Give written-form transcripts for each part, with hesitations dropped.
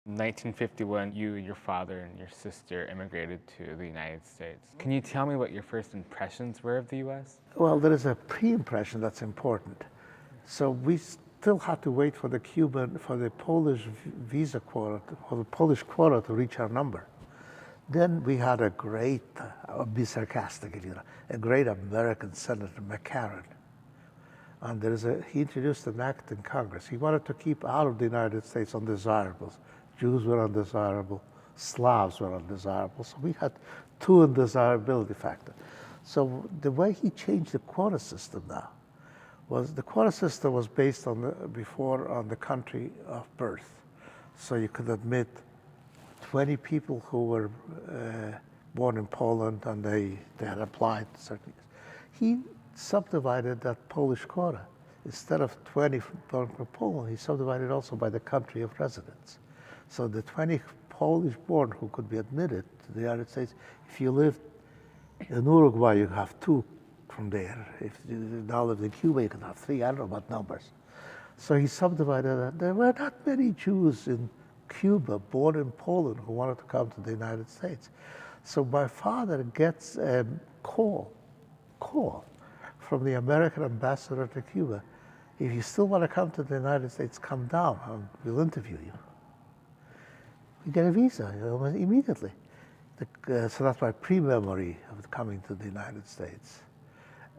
In 1951, you, your father, and your sister immigrated to the United States. Can you tell me what your first impressions were of the U.S.? Well, there is a pre-impression that's important. So we still had to wait for the Polish visa quota, for the Polish quota to reach our number. Then we had a great, I'll be sarcastic, a great American Senator, McCarran. And he introduced an act in Congress. He wanted to keep out of the United States undesirables. Jews were undesirable, Slavs were undesirable. So we had two undesirability factors. So the way he changed the quota system now was the quota system was based on the country of birth. So you could admit 20 people who were born in Poland and they had applied to certain years. He subdivided that Polish quota. Instead of 20 born from Poland, he subdivided also by the country of residence. So the 20 Polish born who could be admitted to the United States, if you lived in Uruguay, you have two from there. If you now live in Cuba, you can have three. I don't know what numbers. So he subdivided that. There were not many Jews in Cuba, born in Poland, who wanted to come to the United States. So my father gets a call from the American ambassador to Cuba. If you still want to come to the United States, come down and we'll interview you. You get a visa almost immediately. So that's my pre-memory of coming to the United States.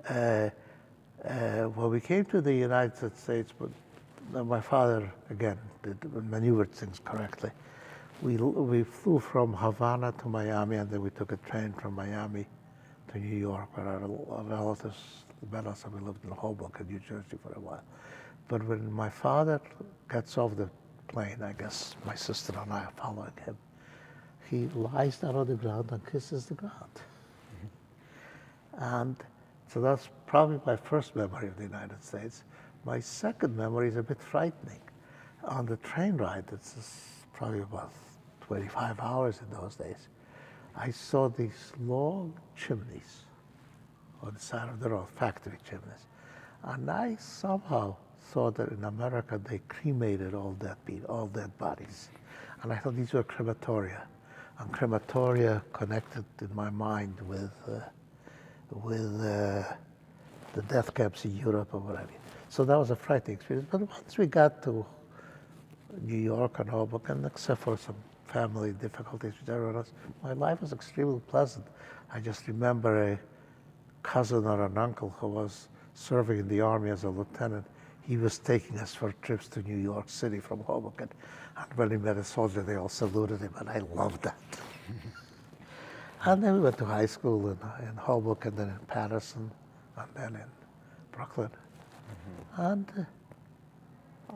When we came to the United States, but my father, again, maneuvered things correctly. We flew from Havana to Miami, and then we took a train from Miami to New York, where our relatives met us, and we lived in Hoboken, New Jersey for a while. But when my father gets off the plane, I guess my sister and I are following him, he lies down on the ground and kisses the ground. And so that's probably my first memory of the United States. My second memory is a bit frightening. On the train ride, it's probably about 25 hours in those days, I saw these long chimneys on the side of the road, factory chimneys. And I somehow thought that in America they cremated all dead bodies. And I thought these were crematoria. And crematoria connected in my mind with the death camps in Europe or whatever. So that was a frightening experience. But once we got to New York and Hoboken, except for some family difficulties with everyone else, my life was extremely pleasant. I just remember a cousin or an uncle who was serving in the army as a lieutenant. He was taking us for trips to New York City from Hoboken. And when he met a soldier, they all saluted him, and I loved that. And then we went to high school in Hoboken, then in Patterson, and then in Brooklyn. And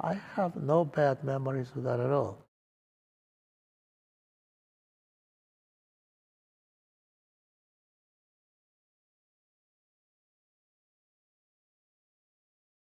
I have no bad memories of that at all.